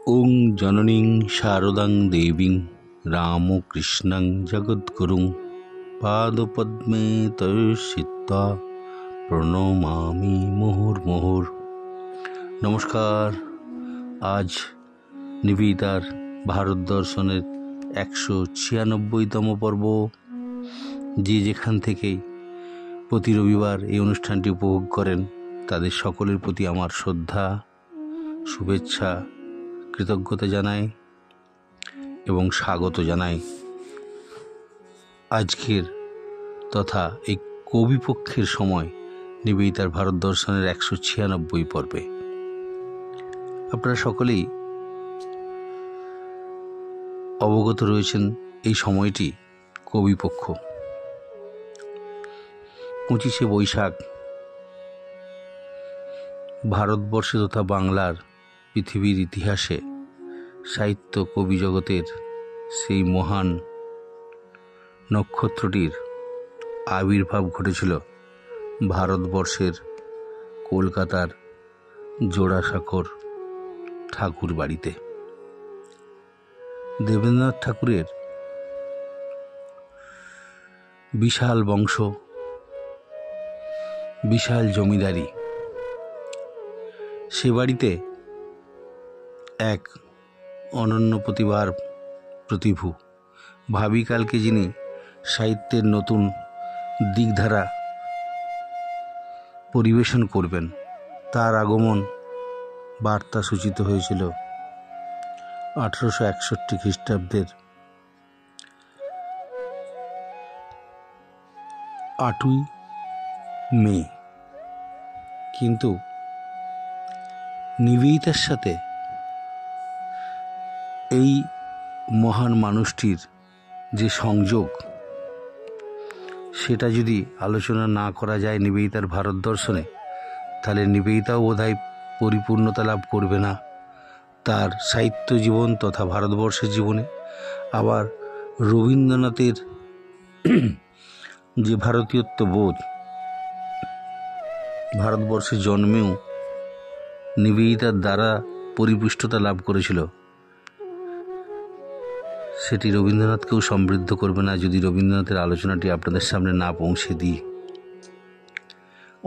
ওং জননীং শারদাং দেবীং রামকৃষ্ণং জগদ্গুরুং পাদপদ্মে তয়স্যিত্বা প্রণমামি মুহুর্মুহুর। নমস্কার। আজ নিবেদিতার ভারত দর্শনের 196তম পর্ব। যে যেখান থেকেই প্রতি রবিবার এই অনুষ্ঠানটি উপভোগ করেন তাদের সকলের প্রতি আমার শ্রদ্ধা, শুভেচ্ছা, কৃতজ্ঞতা জানাই এবং স্বাগত জানাই আজকের তথা এই কবিপক্ষের সময় নিবেদিতার ভারত দর্শনের 196 পর্বে। আপনারা সকলেই অবগত রয়েছেন এই সময়টি কবিপক্ষ। 25শে বৈশাখ ভারতবর্ষে তথা বাংলার পৃথিবীর ইতিহাসে সাহিত্য কবি জগতের সেই মহান নক্ষত্রটির আবির্ভাব ঘটেছিল ভারতবর্ষের কলকাতার জোড়াসাঁকোর ঠাকুর বাড়িতে। দেবেন্দ্রনাথ ঠাকুরের বিশাল বংশ, বিশাল জমিদারি, সে বাড়িতে এক অনন্য প্রতিভার প্রতিভু ভাবিকালকে যিনি সাহিত্যের নতুন দিকধারা পরিবেশন করবেন, তার আগমন বার্তা সূচিত হয়েছিল 1861 খ্রিস্টাব্দের 8ই মে। কিন্তু নিবেদিতার সাথে এই মহান মানুষটির যে সংযোগ, সেটা যদি আলোচনা না করা যায় নিবেদিতার ভারত দর্শনে, তাহলে নিবেদিতাও বোধহয় পরিপূর্ণতা লাভ করবে না তার সাহিত্য জীবন তথা ভারতবর্ষের জীবনে। আবার রবীন্দ্রনাথের যে ভারতীয়ত্ব বোধ ভারতবর্ষে জন্মেও নিবেদিতার দ্বারা পরিপুষ্টতা লাভ করেছিল, সেটি রবীন্দ্রনাথকেও সমৃদ্ধ করবে না যদি রবীন্দ্রনাথের আলোচনাটি আপনাদের সামনে না পৌঁছে দিই।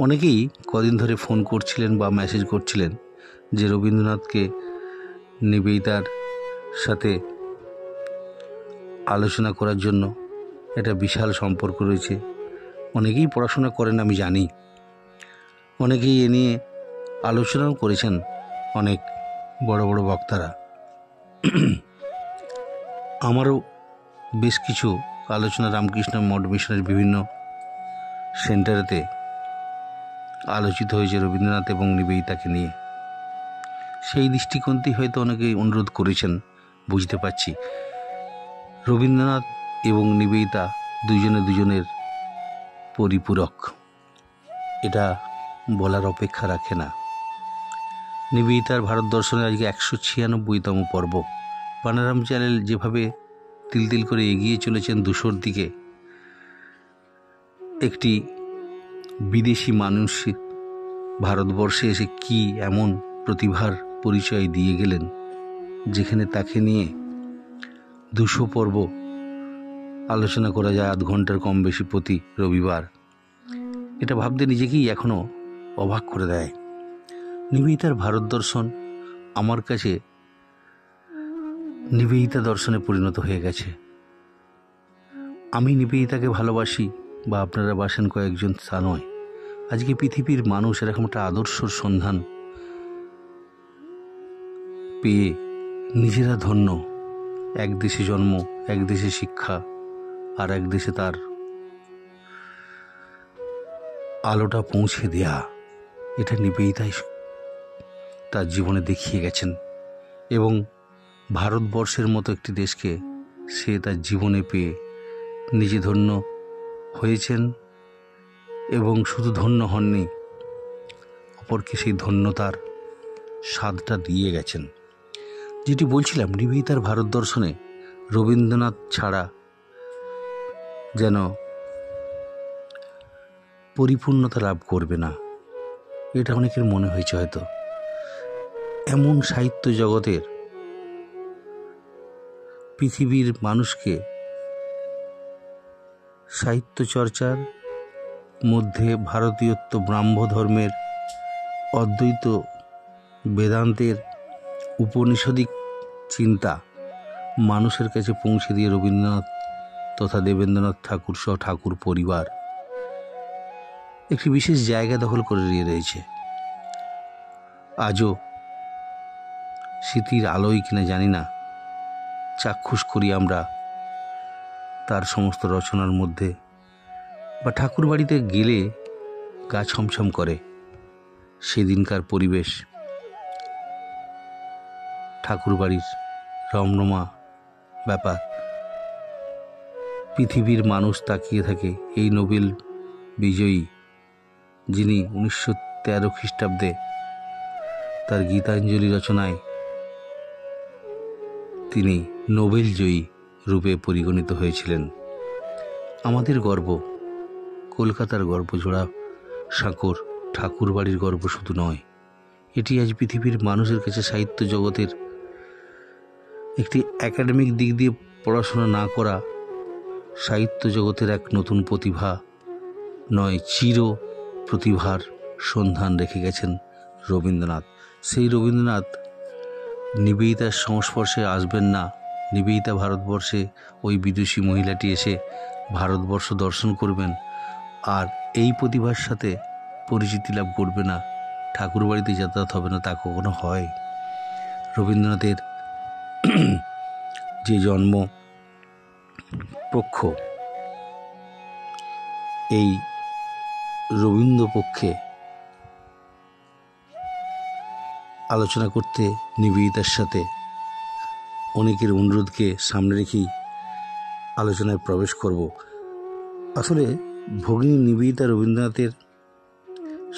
অনেকেই কদিন ধরে ফোন করছিলেন বা মেসেজ করছিলেন যে রবীন্দ্রনাথকে নিবেদিতার সাথে আলোচনা করার জন্য একটা বিশাল সম্পর্ক রয়েছে। অনেকেই পড়াশোনা করেন আমি জানি, অনেকেই এ নিয়ে আলোচনাও করেছেন অনেক বড় বড় বক্তারা। আমারও বেশ কিছু আলোচনা রামকৃষ্ণ মঠ মিশনের বিভিন্ন সেন্টারেতে আলোচিত হয়েছে রবীন্দ্রনাথ এবং নিবেদিতাকে নিয়ে। সেই দৃষ্টিকোণটি হয়তো অনেকেই অনুরোধ করেছেন, বুঝতে পারছি। রবীন্দ্রনাথ এবং নিবেদিতা দুজনে দুজনের পরিপূরক, এটা বলার অপেক্ষা রাখে না। নিবেদিতার ভারত দর্শনের আজকে 196তম পর্ব। পানারাম চ্যানেল যেভাবে তিল তিল করে এগিয়ে চলেছেন 200-র দিকে, একটি বিদেশি মানুষ ভারতবর্ষে এসে কি এমন প্রতিভার পরিচয় দিয়ে গেলেন, যেখানে তাকে নিয়ে 200 পর্ব আলোচনা করা যায় 8 ঘন্টার কম বেশি প্রতি রবিবার। এটা ভাবতে নিজেকেই এখনো অবাক করে দেয়। নিবেদিতার ভারত দর্শন আমার কাছে নিবেদিতা দর্শনে পরিণত হয়ে গেছে। আমি নিবেদিতাকে ভালোবাসি বা আপনারা বাসেন কয়েকজন, তা নয়। আজকে পৃথিবীর মানুষ এরকম একটা আদর্শর সন্ধান পেয়ে নিজেরা ধন্য। এক দেশে জন্ম, এক দেশে শিক্ষা, আর এক দেশে তার আলোটা পৌঁছে দেয়া, এটা নিবেদিতাই তার জীবনে দেখিয়ে গেছেন। এবং ভারতবর্ষের মতো একটি দেশকে সে তার জীবনে পেয়ে নিজে ধন্য হয়েছেন এবং শুধু ধন্য হননি, অপরকে সেই ধন্যতার স্বাদটা দিয়ে গেছেন। যেটি বলছিলাম, নিবেদিতার ভারত দর্শনে রবীন্দ্রনাথ ছাড়া যেন পরিপূর্ণতা লাভ করবে না, এটা অনেকের মনে হয়েছে হয়তো। এমন সাহিত্য জগতের পৃথিবীর মানুষকে সাহিত্য চর্চার মধ্যে ভারতীয়ত্ব, ব্রাহ্ম ধর্মের, অদ্বৈত বেদান্তের উপনিষদিক চিন্তা মানুষের কাছে পৌঁছে দিয়ে রবীন্দ্রনাথ তথা দেবেন্দ্রনাথ ঠাকুর সহ ঠাকুর পরিবার একটি বিশেষ জায়গা দখল করে নিয়ে রয়েছে। আজও স্মৃতির আলোয় কিনা জানি না, চাক্ষুষ করি আমরা তার সমস্ত রচনার মধ্যে, বা ঠাকুর বাড়িতে গেলে গা ছমছম করে সেদিনকার পরিবেশ, ঠাকুর বাড়ির রমরমা ব্যাপার। পৃথিবীর মানুষ তাকিয়ে থাকে এই নোবেল বিজয়ী, যিনি 1913 খ্রিস্টাব্দে তার গীতাঞ্জলি রচনায় তিনি নোবেল জয়ী রূপে পরিগণিত হয়েছিলেন। আমাদের গর্ব, কলকাতার গর্বজোড়া সাঁকোর ঠাকুর বাড়ির গর্ব শুধু নয়, এটি আজ পৃথিবীর মানুষের কাছে সাহিত্য জগতের একটি একাডেমিক দিক দিয়ে পড়াশোনা না করা সাহিত্য জগতের এক নতুন প্রতিভা নয়, চির প্রতিভার সন্ধান রেখে গেছেন রবীন্দ্রনাথ। সেই রবীন্দ্রনাথ নিবেদিতার সংস্পর্শে আসবেন না, নিবেদিতা ভারতবর্ষে ওই বিদুষী মহিলাটি এসে ভারতবর্ষ দর্শন করবেন আর এই প্রতিভার সাথে পরিচিতি লাভ করবে না, ঠাকুর বাড়িতে যাতায়াত হবে না, তা কখনো হয়? রবীন্দ্রনাথের যে জন্ম পক্ষ, এই রবীন্দ্র পক্ষে আলোচনা করতে নিবেদিতার সাথে অনেকের অনুরোধকে সামনে রেখেই আলোচনায় প্রবেশ করব। আসলে ভগিনী নিবেদিতা রবীন্দ্রনাথের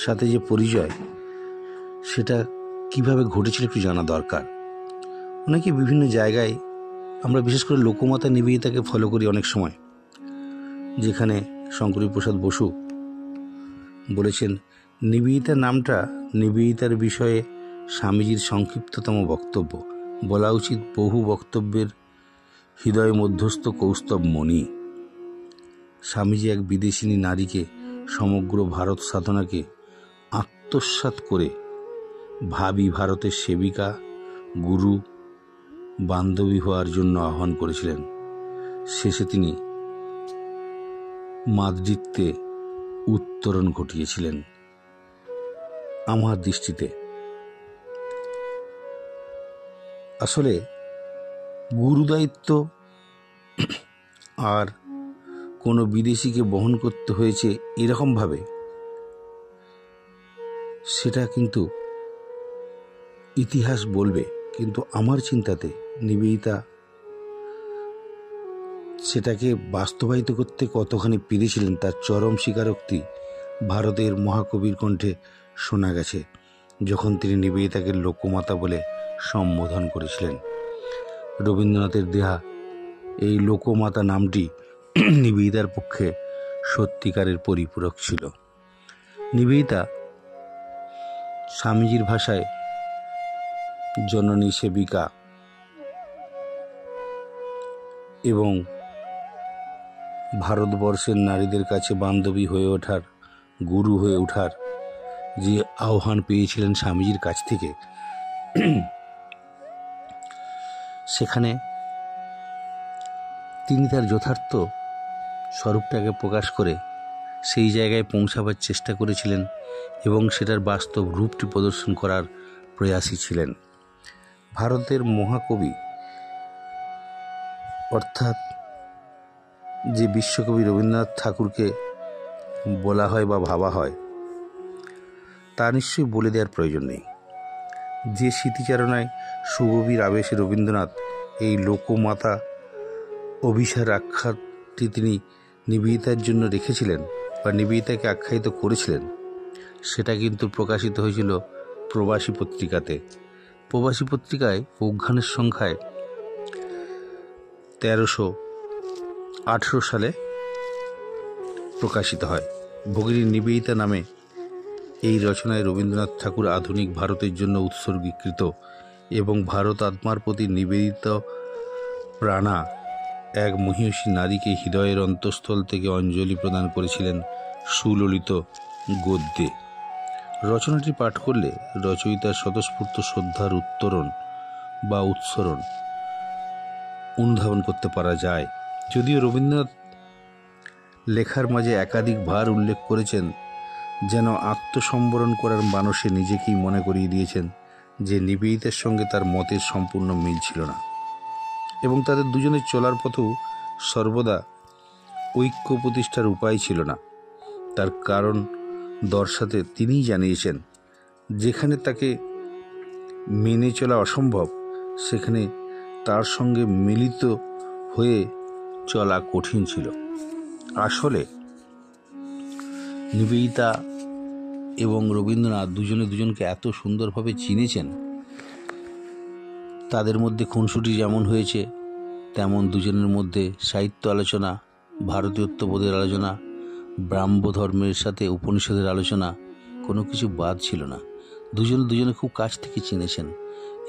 সাথে যে পরিচয়, সেটা কিভাবে ঘটেছিল একটু জানা দরকার। অনেকে বিভিন্ন জায়গায়, আমরা বিশেষ করে লোকমাতা নিবেদিতাকে ফলো করি অনেক সময়, যেখানে শঙ্করী প্রসাদ বসু বলেছেন নিবেদিতা নামটা নিবেদিতার বিষয়ে স্বামীজির সংক্ষিপ্ততম বক্তব্য, বলা উচিত বহু বক্তব্যের হৃদয় মধ্যস্থ কৌস্তব মণি। স্বামীজি এক বিদেশিনী নারীকে সমগ্র ভারত সাধনাকে আত্মসাৎ করে ভাবী ভারতের সেবিকা, গুরু, বান্ধবী হওয়ার জন্য আহ্বান করেছিলেন। শেষে তিনি মাদ্রিদে উত্তরণ ঘটিয়েছিলেন। আমার দৃষ্টিতে আসলে গুরুদায়িত্ব আর কোনো বিদেশিকে বহন করতে হয়েছে এরকমভাবে, সেটা কিন্তু ইতিহাস বলবে, কিন্তু আমার চিন্তাতে নিবেদিতা সেটাকে বাস্তবায়িত করতে কতখানি পেরেছিলেন তার চরম স্বীকারোক্তি ভারতের মহাকবির কণ্ঠে শোনা গেছে, যখন তিনি নিবেদিতাকে লোকমাতা বলে সম্বোধন করেছিলেন। রবীন্দ্রনাথের দেহা এই লোকমাতা নামটি নিবেদিতার পক্ষে সত্যিকারের পরিপূরক ছিল। নিবেদিতা স্বামীজির ভাষায় জননী, সেবিকা এবং ভারতবর্ষের নারীদের কাছে বান্ধবী হয়ে ওঠার, গুরু হয়ে ওঠার যে আহ্বান পেয়েছিলেন স্বামীজির কাছ থেকে, সেখানে তিনি তার যথার্থ স্বরূপটাকে প্রকাশ করে সেই জায়গায় পৌঁছাবার চেষ্টা করেছিলেন এবং সেটার বাস্তব রূপটি প্রদর্শন করার প্রয়াসী ছিলেন। ভারতের মহাকবি অর্থাৎ যে বিশ্বকবি রবীন্দ্রনাথ ঠাকুরকে বলা হয় বা ভাবা হয়, তা নিশ্চয়ই বলে দেওয়ার প্রয়োজন নেই। যে স্মৃতিচারণায় সুগভীর আবেশে রবীন্দ্রনাথ এই লোকমাতা অভিসার আখ্যাটি তিনি নিবেদিতার জন্য রেখেছিলেন বা নিবেদিতাকে আখ্যায়িত করেছিলেন, সেটা কিন্তু প্রকাশিত হয়েছিল প্রবাসী পত্রিকাতে। প্রবাসী পত্রিকায় অজ্ঞানের সংখ্যায় 1318 সালে প্রকাশিত হয়। ভগিনী নিবেদিতা নামে এই রচনায় রবীন্দ্রনাথ ঠাকুর আধুনিক ভারতের জন্য উৎসর্গীকৃত এবং ভারত আত্মার প্রতি নিবেদিত প্রাণা এক মহিষী নারীকে হৃদয়ের অন্তঃস্থল থেকে অঞ্জলি প্রদান করেছিলেন সুললিত গদ্যে। রচনাটি পাঠ করলে রচয়িতার স্বতঃস্ফূর্ত শ্রদ্ধার উত্তরণ বা উৎসরণ অনুধাবন করতে পারা যায়। যদিও রবীন্দ্রনাথ লেখার মাঝে একাধিকবার উল্লেখ করেছেন, যেন আত্মসম্বরণ করার মানসে নিজেকেই মনে করিয়ে দিয়েছেন যে নিবেদিতার সঙ্গে তার মতের সম্পূর্ণ মিল ছিল না এবং তাদের দুজনের চলার পথেও সর্বদা ঐক্য প্রতিষ্ঠার উপায় ছিল না। তার কারণ দর্শাতে তিনিই জানিয়েছেন, যেখানে তাকে মেনে চলা অসম্ভব সেখানে তার সঙ্গে মিলিত হয়ে চলা কঠিন ছিল। আসলে নিবেদিতা এবং রবীন্দ্রনাথ দুজনে দুজনকে এত সুন্দরভাবে চিনেছেন, তাদের মধ্যে খুনসুটি যেমন হয়েছে তেমন দুজনের মধ্যে সাহিত্য আলোচনা, ভারতীয়ত্ববোধের আলোচনা, ব্রাহ্ম ধর্মের সাথে উপনিষদের আলোচনা, কোনো কিছু বাদ ছিল না। দুজনে খুব কাছ থেকে চিনেছেন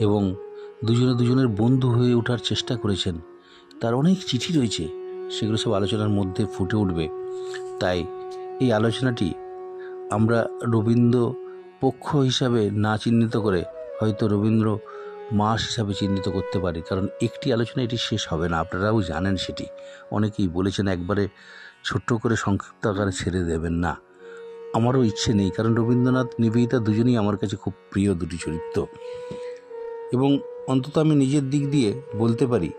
এবং দুজনের বন্ধু হয়ে ওঠার চেষ্টা করেছেন। তার অনেক চিঠি রয়েছে, সেগুলো সব আলোচনার মধ্যে ফুটে উঠবে। তাই এই আলোচনাটি আমরা রবীন্দ্র পক্ষ হিসাবে না চিহ্নিত করে হয়তো রবীন্দ্র মাস হিসাবে চিহ্নিত করতে পারি, কারণ একটি আলোচনা এটি শেষ হবে না। আপনারাও জানেন সেটি, অনেকেই বলেছেন একবারে ছোট্ট করে সংক্ষিপ্ত আকারে ছেড়ে দেবেন না। আমারও ইচ্ছে নেই, কারণ রবীন্দ্রনাথ নিবেদিতা দুজনেই আমার কাছে খুব প্রিয় দুটি চরিত্র এবং অন্তত আমি নিজের দিক দিয়ে বলতে পারি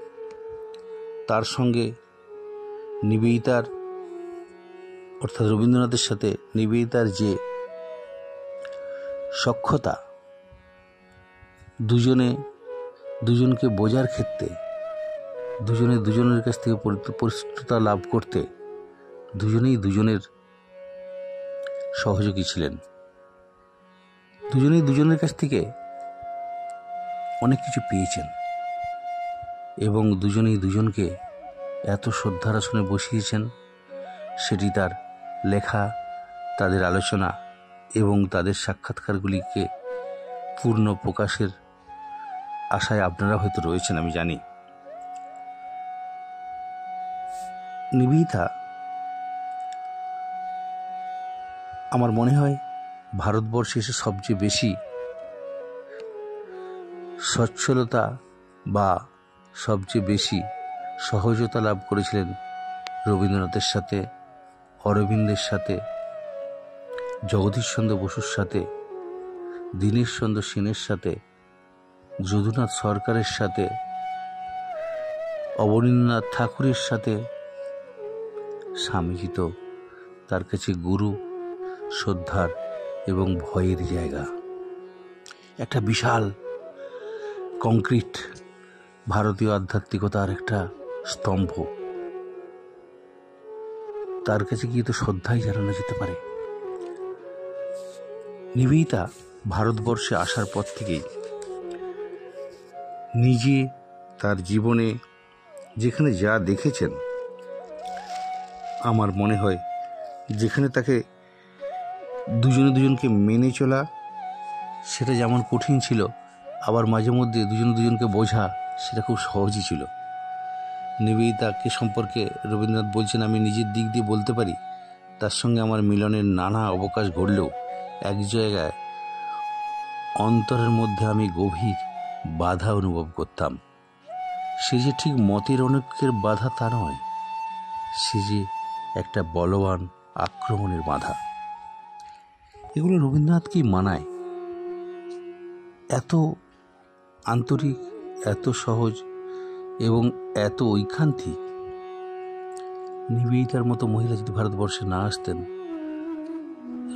তার সঙ্গে নিবেদিতার অর্থাৎ রবীন্দ্রনাথের সাথে নিবেদিতার যে সখ্যতা, দুজনকে বোঝার ক্ষেত্রে, দুজনের কাছ থেকে পরিচিততা লাভ করতে দুজনেই দুজনের সহযোগী ছিলেন। দুজনেই দুজনের কাছ থেকে অনেক কিছু পেয়েছেন এবং দুজনেই দুজনকে এত শ্রদ্ধার আসনে বসিয়েছেন, সেটি তার লেখা, তাদের আলোচনা এবং তাদের সাক্ষাৎকারগুলিকে পূর্ণ প্রকাশের আশায় আপনারা হয়তো রয়েছেন, আমি জানি। নিবেদিতা আমার মনে হয় ভারতবর্ষে এসে সবচেয়ে বেশি সচ্ছলতা বা সবচেয়ে বেশি সহজতা লাভ করেছিলেন রবীন্দ্রনাথের সাথে, অরবিন্দের সাথে, জগদীশচন্দ্র বসুর সাথে, দীনেশচন্দ্র সেনের সাথে, যদুনাথ সরকারের সাথে, অবনীন্দ্রনাথ ঠাকুরের সাথে। স্বামীজি তো তার কাছে গুরু, শ্রদ্ধার এবং ভয়ের জায়গা। একটা বিশাল কংক্রিট ভারতীয় আধ্যাত্মিকতার একটা স্তম্ভ, তার কাছে গিয়ে তো শ্রদ্ধাই জানানো যেতে পারে। নিবেদিতা ভারতবর্ষে আসার পর থেকেই নিজে তার জীবনে যেখানে যা দেখেছেন, আমার মনে হয় যেখানে তাকে দুজনকে মেনে চলা সেটা যেমন কঠিন ছিল, আবার মাঝে মধ্যে দুজনকে বোঝা সেটা খুব সহজই ছিল। নিবেদিতাকে সম্পর্কে রবীন্দ্রনাথ বলছেন, আমি নিজের দিক দিয়ে বলতে পারি তার সঙ্গে আমার মিলনের নানা অবকাশ ঘটলেও এক জায়গায় অন্তরের মধ্যে আমি গভীর বাধা অনুভব করতাম। সে যে ঠিক মতের অনৈক্যের বাধা তা নয়, সে যে একটা বলবান আক্রমণের বাধা। এগুলো রবীন্দ্রনাথকেই মানায়। এত আন্তরিক, এত সহজ এবং এত ঐকান্তিক নিবেদিতার মতো মহিলা যদি ভারতবর্ষে না আসতেন,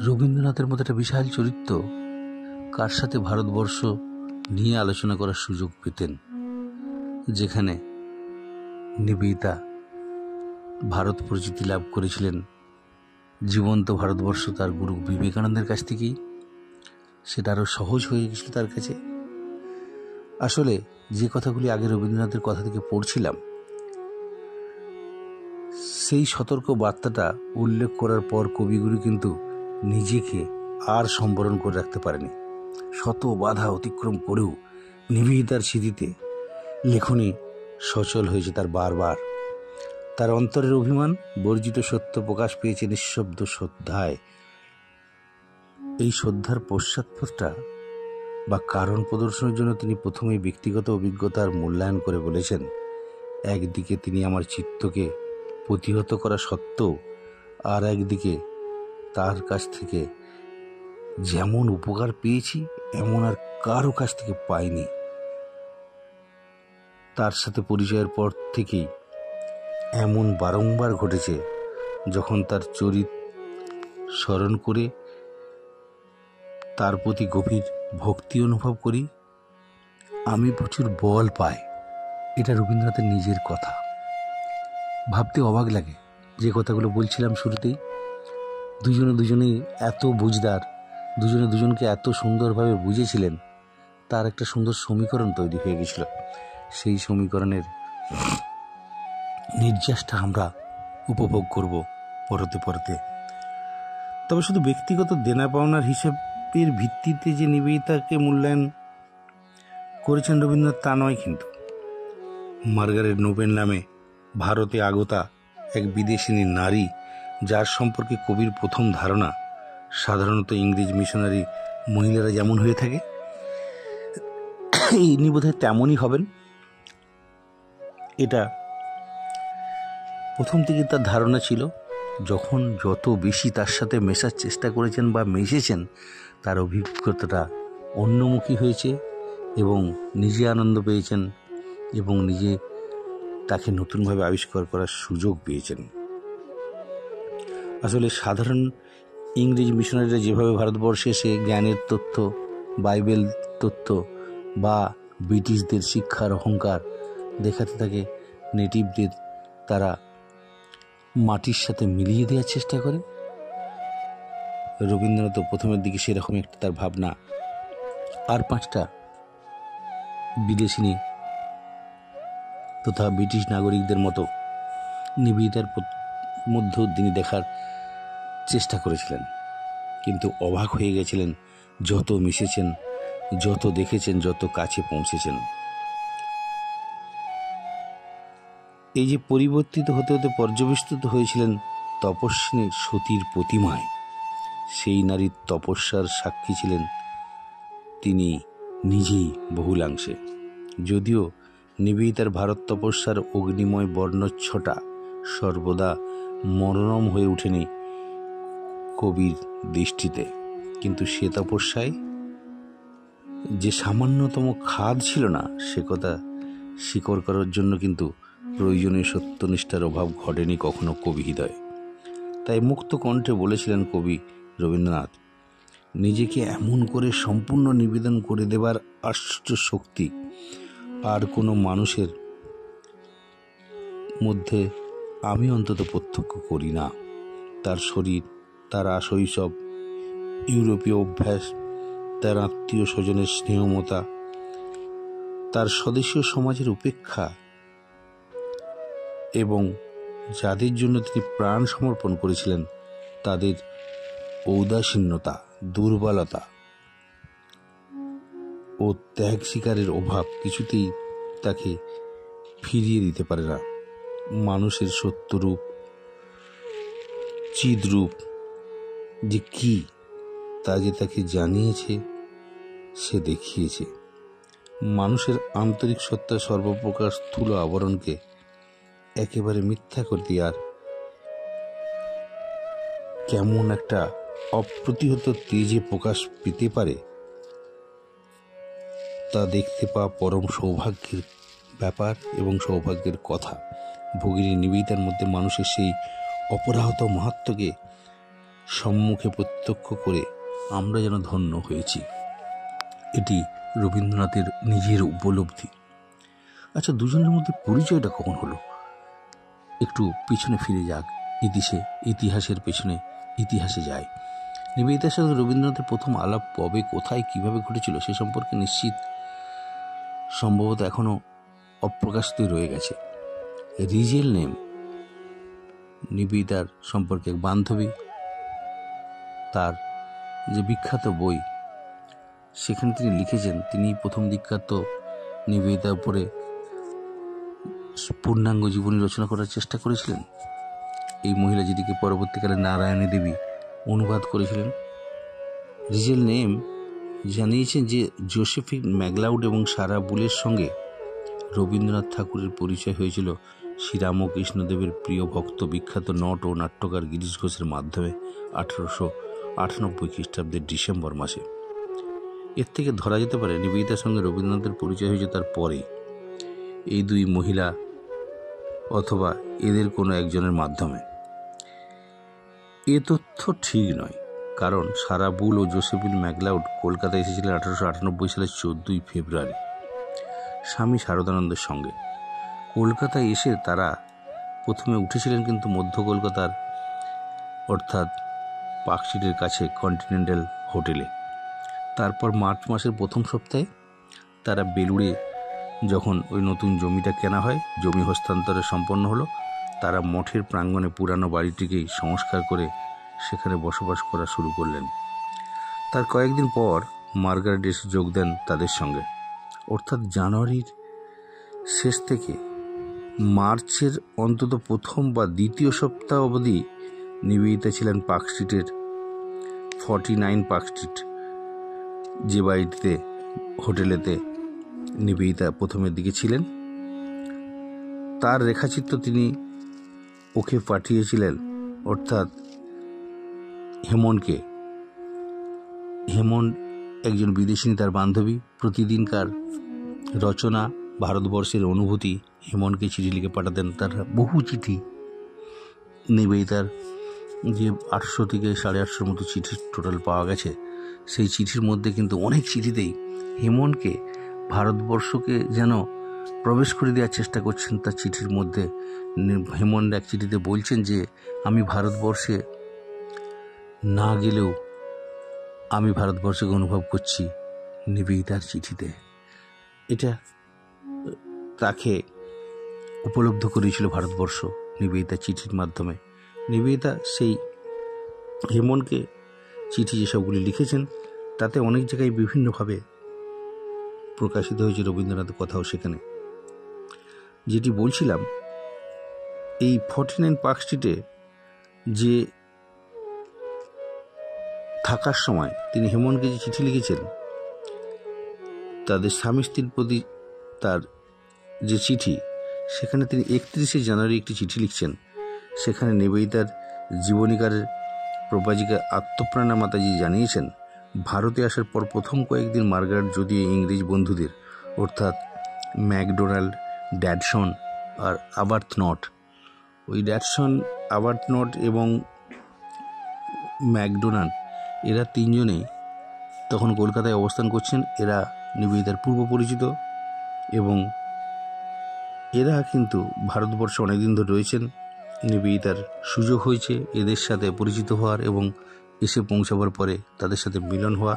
রবীন্দ্রনাথের মতো একটা বিশাল চরিত্র কার সাথে ভারতবর্ষ নিয়ে আলোচনা করার সুযোগ পেতেন, যেখানে নিবেদিতা ভারত পরিচিতি লাভ করেছিলেন জীবন্ত ভারতবর্ষ তার গুরু বিবেকানন্দের কাছ থেকেই। সেটা আরও সহজ হয়ে গেছিল তার কাছে। আসলে যে কথাগুলি আগে রবীন্দ্রনাথের কথা থেকে পড়ছিলাম, সেই সতর্ক বার্তাটা উল্লেখ করার পর কবিগুরু কিন্তু নিজেকে আর সম্বরণ করে রাখতে পারেনি। শত বাধা অতিক্রম করেও নিবেদিতার স্মৃতিতে লেখনী সচল হয়েছে তার বারবার। তার অন্তরের অভিমান বর্জিত সত্য প্রকাশ পেয়েছে নিঃশব্দ শ্রদ্ধায়। এই শ্রদ্ধার পশ্চাৎপদটা বা কারণ প্রদর্শনের জন্য তিনি প্রথমেই ব্যক্তিগত অভিজ্ঞতার মূল্যায়ন করে বলেছেন, একদিকে তিনি আমার চিত্তকে প্রতিহত করা সত্ত্বেও আর একদিকে তার কাছ থেকে যেমন উপকার পেয়েছি এমন আর কারো কাছ থেকে পাইনি। তার সাথে পরিচয়ের পর থেকেই এমন বারংবার ঘটেছে, যখন তার চরিত স্মরণ করে তার প্রতি গভীর ভক্তি অনুভব করি, আমি প্রচুর বল পাই। এটা রবীন্দ্রনাথের নিজের কথা। ভাবতে অবাক লাগে, যে কথাগুলো বলছিলাম শুরুতেই, দুজনেই এত বুঝদার, দুজনে দুজনকে এত সুন্দরভাবে বুঝেছিলেন, তার একটা সুন্দর সমীকরণ তৈরি হয়ে গেছিল। সেই সমীকরণের নির্যাসটা আমরা উপভোগ করব পরতে পরতে। তবে শুধু ব্যক্তিগত দেনা পাওনার হিসাবের ভিত্তিতে যে নিবেদিতাকে মূল্যায়ন করেছেন রবীন্দ্রনাথ তা নয় কিন্তু। মার্গারেট নোবেল নামে ভারতে আগতা এক বিদেশিনী নারী, যার সম্পর্কে কবির প্রথম ধারণা সাধারণত ইংরেজ মিশনারি মহিলারা যেমন হয়ে থাকে, ইনি বোধহয় তেমনই হবেন। এটা প্রথম থেকে তার ধারণা ছিল। যখন যত বেশি তার সাথে মেশার চেষ্টা করেছেন বা মিশেছেন, তার অভিজ্ঞতাটা অন্যমুখী হয়েছে এবং নিজে আনন্দ পেয়েছেন এবং নিজে তাকে নতুনভাবে আবিষ্কার করার সুযোগ পেয়েছেন। আসলে সাধারণ ইংরেজ মিশনারিরা যেভাবে ভারতবর্ষে এসে জ্ঞানের তথ্য, বাইবেল তথ্য বা ব্রিটিশদের শিক্ষার অহংকার দেখাতে থাকে, নেটিভদের তারা মাটির সাথে মিলিয়ে দেওয়ার চেষ্টা করে, রবীন্দ্রনাথ প্রথমের দিকে সেরকম একটা তার ভাবনা। আর 5টা বিদেশিনী তথা ব্রিটিশ নাগরিকদের মতো নিবেদিতার মধ্যেও তিনি দেখার চেষ্টা করেছিলেন, কিন্তু অবাক হয়ে গেছিলেন যত মিশেছেন, যত দেখেছেন, যত কাছে পৌঁছেছেন। এই যে পরিবর্তিত হতে হতে পর্যবেষ্টিত হয়েছিলেন তপস্বিনী সতীর প্রতিমায়, সেই নারীর তপস্যার সাক্ষী ছিলেন তিনি নিজেই বহুলাংশে। যদিও নিবেদিতার ভারত তপস্যার অগ্নিময় বর্ণচ্ছটা সর্বদা মনোরম হয়ে ওঠেনি কবির দৃষ্টিতে, কিন্তু সে তপস্যায় যে সামান্যতম খাদ ছিল না, সে কথা স্বীকার করার জন্য কিন্তু প্রয়োজনীয় সত্যনিষ্ঠার অভাব ঘটেনি কখনো কবি হৃদয়ে। তাই মুক্ত কণ্ঠে বলেছিলেন কবি রবীন্দ্রনাথ, নিজেকে এমন করে সম্পূর্ণ নিবেদন করে দেবার আশ্চর্য শক্তি আর কোনো মানুষের মধ্যে আমি অন্তত প্রত্যক্ষ করি না। তার শরীর, তার শৈশব, ইউরোপীয় অভ্যাস, তার আত্মীয় স্বজনের স্নেহমতা, তার স্বদেশীয় সমাজের উপেক্ষা এবং যাদের জন্য তিনি প্রাণ সমর্পণ করেছিলেন তাদের ঔদাসীন্যতা, দুর্বলতা ও ত্যাগ স্বীকারের অভাব কিছুতেই তাকে ফিরিয়ে দিতে পারে না। মানুষের সত্যরূপ, চিদ্রূপ যে কি তা যে তাকে জানিয়েছে, সে দেখিয়েছে। মানুষের আন্তরিক সত্তার সর্বপ্রকার স্থূল আবরণকে একেবারে মিথ্যা করে দেওয়ার কেমন একটা অপ্রতিহত তেজে প্রকাশ পেতে পারে, তা দেখতে পাওয়া পরম সৌভাগ্যের ব্যাপার এবং সৌভাগ্যের কথা। ভগিনী নিবেদিতার মধ্যে মানুষের সেই অপরাহত মাহাত্ম্যকে সম্মুখে প্রত্যক্ষ করে আমরা যেন ধন্য হয়েছি। এটি রবীন্দ্রনাথের নিজের উপলব্ধি। আচ্ছা, দুজনের মধ্যে পরিচয়টা কখন হলো? একটু পিছনে ফিরে যাক, ইতিহাসের পেছনে ইতিহাসে যায়। নিবেদিতার সাথে রবীন্দ্রনাথের প্রথম আলাপ কবে, কোথায়, কিভাবে ঘটেছিল সে সম্পর্কে নিশ্চিত সম্ভবত এখনো অপ্রকাশিতই রয়ে গেছে। রিজেল নেম নিবেদিতার সম্পর্কে এক বান্ধবী, তার যে বিখ্যাত বই, সেখানে তিনি লিখেছেন তিনি প্রথম দীক্ষাত নিবেদিতার উপরে পূর্ণাঙ্গ জীবনী রচনা করার চেষ্টা করেছিলেন। এই মহিলা যেটিকে পরবর্তীকালে নারায়ণী দেবী অনুবাদ করেছিলেন। রিজেল নেম জানিয়েছেন যে জোসেফিন ম্যাকলাউড এবং সারা বুলের সঙ্গে রবীন্দ্রনাথ ঠাকুরের পরিচয় হয়েছিল শ্রীরামকৃষ্ণদেবের প্রিয় ভক্ত বিখ্যাত নট ও নাট্যকার গিরিশ ঘোষের মাধ্যমে 1898 খ্রিস্টাব্দের ডিসেম্বর মাসে। এর থেকে ধরা যেতে পারে নিবেদিতার সঙ্গে রবীন্দ্রনাথের পরিচয় হয়েছে তার পরে। এই দুই মহিলা অথবা এদের কোনো একজনের মাধ্যমে। এ তথ্য ঠিক নয়, কারণ সারা বুল ও জোসেফিন ম্যাকলাউড কলকাতায় এসেছিলেন 1898 সালের 14 ফেব্রুয়ারি স্বামী শারদানন্দের সঙ্গে। কলকাতায় এসে তারা প্রথমে উঠেছিলেন কিন্তু মধ্য কলকাতার অর্থাৎ পার্কস্ট্রিটের কাছে কন্টিনেন্টাল হোটেলে। তারপর মার্চ মাসের প্রথম সপ্তাহে তারা বেলুড়ে যখন ওই নতুন জমিটা কেনা হয়, জমি হস্তান্তরে সম্পন্ন হলো, তারা মঠের প্রাঙ্গণে পুরানো বাড়িটিকেই সংস্কার করে সেখানে বসবাস করা শুরু করলেন। তার কয়েকদিন পর মার্গারেট এসে যোগ দেন তাদের সঙ্গে। অর্থাৎ জানুয়ারির শেষ থেকে মার্চের অন্তত প্রথম বা দ্বিতীয় সপ্তাহ অবধি নিবেদিতা ছিলেন পার্কস্ট্রিটের 49 পার্কস্ট্রিট যে বাড়িটিতে হোটেলেতে নিবেদিতা প্রথমের দিকে ছিলেন। তার রেখাচিত্র তিনি ওকে পাঠিয়েছিলেন, অর্থাৎ হেমনকে। হেমন একজন বিদেশিনী, তার বান্ধবী। প্রতিদিনকার রচনা, ভারতবর্ষের অনুভূতি হেমনকে চিঠি লিখে পাঠাতেন। তার বহু চিঠি, নিবেদিতার যে 800 থেকে 850 মতো চিঠি টোটাল পাওয়া গেছে, সেই চিঠির মধ্যে কিন্তু অনেক চিঠিতেই হেমনকে ভারতবর্ষকে যেন প্রবেশ করে দেওয়ার চেষ্টা করছেন। তার চিঠির মধ্যে হেমন এক চিঠিতে বলছেন যে আমি ভারতবর্ষে না গেলেও আমি ভারতবর্ষকে অনুভব করছি নিবেদিতার চিঠিতে। এটা তাকে উপলব্ধ করেছিল ভারতবর্ষ নিবেদিতার চিঠির মাধ্যমে। নিবেদিতা সেই হেমনকে চিঠি যেসবগুলি লিখেছেন তাতে অনেক জায়গায় বিভিন্নভাবে প্রকাশিত হয়েছে রবীন্দ্রনাথের কথাও সেখানে। যেটি বলছিলাম, এই 49 পার্কস্ট্রিটে যে থাকার সময় তিনি হেমনকে যে চিঠি লিখেছেন, তাদের স্বামী স্ত্রীর প্রতি তার যে চিঠি, সেখানে তিনি 31 জানুয়ারি একটি চিঠি লিখছেন। সেখানে নিবেদিতার জীবনীকারের প্রবাজিকা আত্মপ্রাণা মাতাজি জানিয়েছেন, ভারতে আসার পর প্রথম কয়েকদিন মার্গারেট যদিও ইংরেজ বন্ধুদের অর্থাৎ ম্যাকডোনাল্ড, ড্যাডসন আর আবার্থনট, ওই ড্যাডসন, আবার্থনট এবং ম্যাকডোনাল্ড, এরা তিনজনেই তখন কলকাতায় অবস্থান করছেন। এরা নিবেদিতার পূর্ব পরিচিত এবং এরা কিন্তু ভারতবর্ষে অনেকদিন ধরে রয়েছেন। নিবেদিতার সুযোগ হয়েছে এদের সাথে পরিচিত হওয়ার এবং এসে পৌঁছাবার পরে তাদের সাথে মিলন হওয়া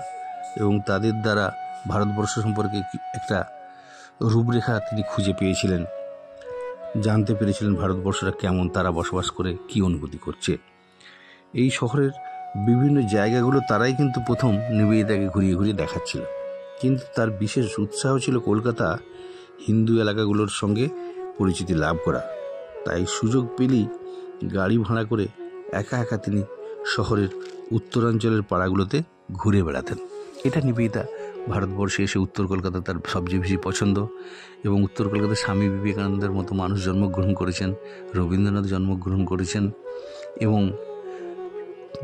এবং তাদের দ্বারা ভারতবর্ষ সম্পর্কে একটা রূপরেখা তিনি খুঁজে পেয়েছিলেন, জানতে পেরেছিলেন ভারতবর্ষটা কেমন, তারা বসবাস করে কী অনুভূতি করছে। এই শহরের বিভিন্ন জায়গাগুলো তারাই কিন্তু প্রথম নিবেদিতাকে ঘুরিয়ে ঘুরিয়ে দেখাচ্ছিল, কিন্তু তার বিশেষ উৎসাহ ছিল কলকাতা হিন্দু এলাকাগুলোর সঙ্গে পরিচিতি লাভ করা। তাই সুযোগ পেলেই গাড়ি ভাড়া করে একা একা তিনি শহরের উত্তরাঞ্চলের পাড়াগুলোতে ঘুরে বেড়াতেন। এটা নিবেদিতা ভারতবর্ষে এসে উত্তর কলকাতা তার সবচেয়ে বেশি পছন্দ এবং উত্তর কলকাতায় স্বামী বিবেকানন্দের মতো মানুষ জন্মগ্রহণ করেছেন, রবীন্দ্রনাথ জন্মগ্রহণ করেছেন এবং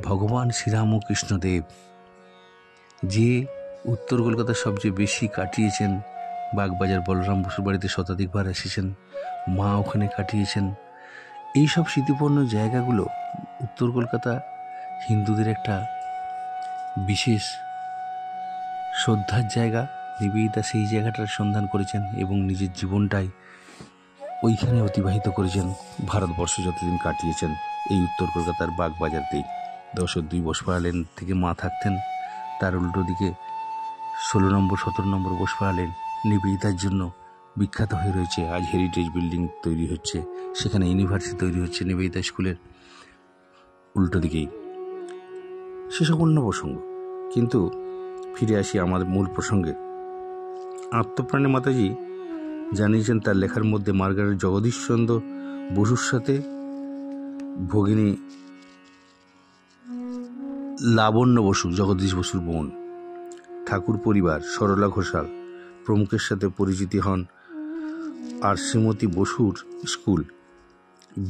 ভগবান শ্রীরামকৃষ্ণদেব যে উত্তর কলকাতার সবচেয়ে বেশি কাটিয়েছেন, বাগবাজার বলরাম বসুর বাড়িতে শতাধিকবার এসেছেন, মা ওখানে কাটিয়েছেন। এইসব স্মৃতিপূর্ণ জায়গাগুলো উত্তর কলকাতা হিন্দুদের একটা বিশেষ শ্রদ্ধার জায়গা। নিবেদিতা সেই জায়গাটার সন্ধান করেছেন এবং নিজের জীবনটাই ওইখানে অতিবাহিত করেছেন। ভারতবর্ষে যতদিন কাটিয়েছেন এই উত্তর কলকাতার বাগবাজারতেই। 10-2 বসপাড়া লেন থেকে মা থাকতেন, তার উল্টো দিকে 16 নম্বর 17 নম্বর বসপাড়া লেন নিবেদিতার জন্য বিখ্যাত হয়ে রয়েছে। আজ হেরিটেজ বিল্ডিং তৈরি হচ্ছে, সেখানে ইউনিভার্সিটি তৈরি হচ্ছে নিবেদিতা স্কুলের উল্টো দিকেই। সেসব অন্য প্রসঙ্গ, কিন্তু ফিরে আসি আমাদের মূল প্রসঙ্গে। আত্মপ্রাণে মাতাজি জানিয়েছেন তার লেখার মধ্যে মার্গারেট জগদীশচন্দ্র বসুর সাথে ভগিনী লাবণ্য বসু, জগদীশ বসুর বোন, ঠাকুর পরিবার, সরলা ঘোষাল প্রমুখের সাথে পরিচিতি হন। আর শ্রীমতী বসুর স্কুল,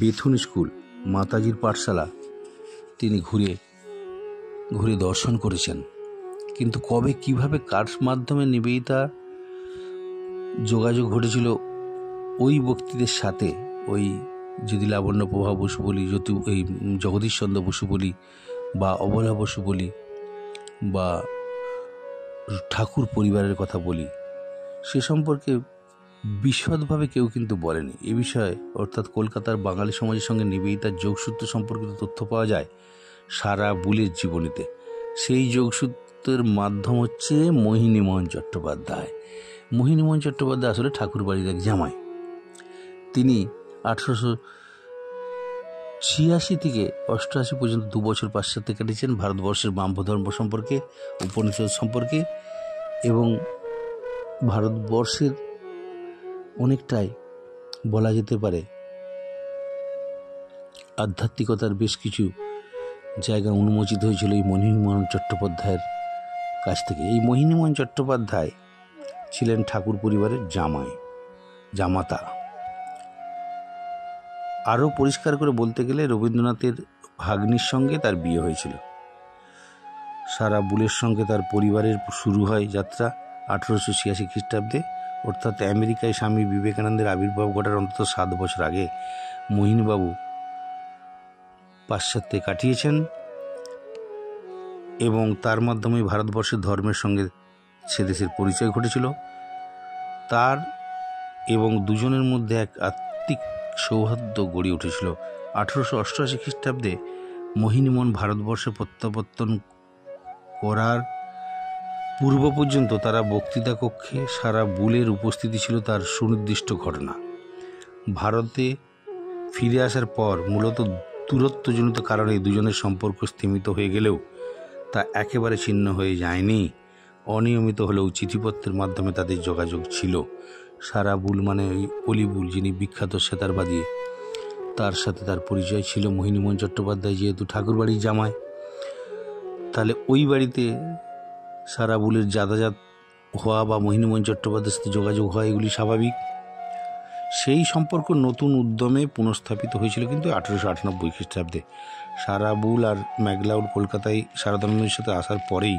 বেথুন স্কুল, মাতাজির পাঠশালা তিনি ঘুরে ঘুরে দর্শন করেছেন। কিন্তু কবে, কিভাবে, কার মাধ্যমে নিবেদিতা যোগাযোগ ঘটেছিল ওই ব্যক্তিদের সাথে, ওই যদি লাবণ্য প্রভা বসু বলি, এই জগদীশচন্দ্র বসু বলি, বা অবলা বসু বলি, বা ঠাকুর পরিবারের কথা বলি, সে সম্পর্কে বিশদভাবে কেউ কিন্তু বলেনি। এ বিষয়ে অর্থাৎ কলকাতার বাঙালি সমাজের সঙ্গে নিবেদিতার যোগসূত্র সম্পর্কিত তথ্য পাওয়া যায় সারা বুলের জীবনীতে। সেই যোগসূত্রের মাধ্যম হচ্ছে মোহিনীমোহন চট্টোপাধ্যায়। মোহিনীমোহন চট্টোপাধ্যায় আসলে ঠাকুরবাড়ির এক জামাই। তিনি 1886 থেকে 88 পর্যন্ত 2 বছর পাশ্চাত্যে কেটেছেন ভারতবর্ষের ব্রাহ্ম ধর্ম সম্পর্কে, উপনিষদ সম্পর্কে, এবং ভারতবর্ষের অনেকটাই বলা যেতে পারে আধ্যাত্মিকতার বেশ কিছু জায়গা উন্মোচিত হয়েছিল এই মোহিনীমোহন চট্টোপাধ্যায়ের কাছ থেকে। এই মোহিনীমোহন চট্টোপাধ্যায় ছিলেন ঠাকুর পরিবারের জামাতা। আরও পরিষ্কার করে বলতে গেলে রবীন্দ্রনাথের ভাগ্নির সঙ্গে তার বিয়ে হয়েছিল। সারা বুলের সঙ্গে তার পরিবারের শুরু হয় যাত্রা 1886 খ্রিস্টাব্দে, অর্থাৎ আমেরিকায় স্বামী বিবেকানন্দের আবির্ভাব ঘটার অন্তত 7 বছর আগে মোহিনীবাবু পাশ্চাত্যে কাটিয়েছেন, এবং তার মাধ্যমে ভারতবর্ষের ধর্মের সঙ্গে সে দেশের পরিচয় ঘটেছিল। তার এবং দুজনের মধ্যে এক আত্মিক সৌহার্দ্য গড়ে উঠেছিল। 1888 খ্রিস্টাব্দে মোহিনীমোহন ভারতবর্ষে প্রত্যাবর্তন করার পূর্ব পর্যন্ত তারা বক্তৃতা কক্ষে সারা বুলের উপস্থিতি ছিল তার সুনির্দিষ্ট ঘটনা। ভারতে ফিরে আসার পর মূলত দূরত্বজনিত কারণে দুজনের সম্পর্ক স্তীমিত হয়ে গেলেও তা একেবারে ছিন্ন হয়ে যায়নি। অনিয়মিত হলেও চিঠিপত্রের মাধ্যমে তাদের যোগাযোগ ছিল। সারা বুল মানে ওই অলিবুল, যিনি বিখ্যাত সেতারবাদী, তার সাথে তার পরিচয় ছিল। মোহিনীমোহন চট্টোপাধ্যায় যেহেতু ঠাকুরবাড়ির জামাই, তাহলে ওই বাড়িতে সারা বুলের যাতায়াত হওয়া বা মোহিনীমোহন চট্টোপাধ্যায়ের সাথে যোগাযোগ হওয়া এগুলি স্বাভাবিক। সেই সম্পর্ক নতুন উদ্যমে পুনঃস্থাপিত হয়েছিল কিন্তু 1898 খ্রিস্টাব্দে। সারা বুল আর ম্যাকলাউড কলকাতায় সারদানন্দের সাথে আসার পরেই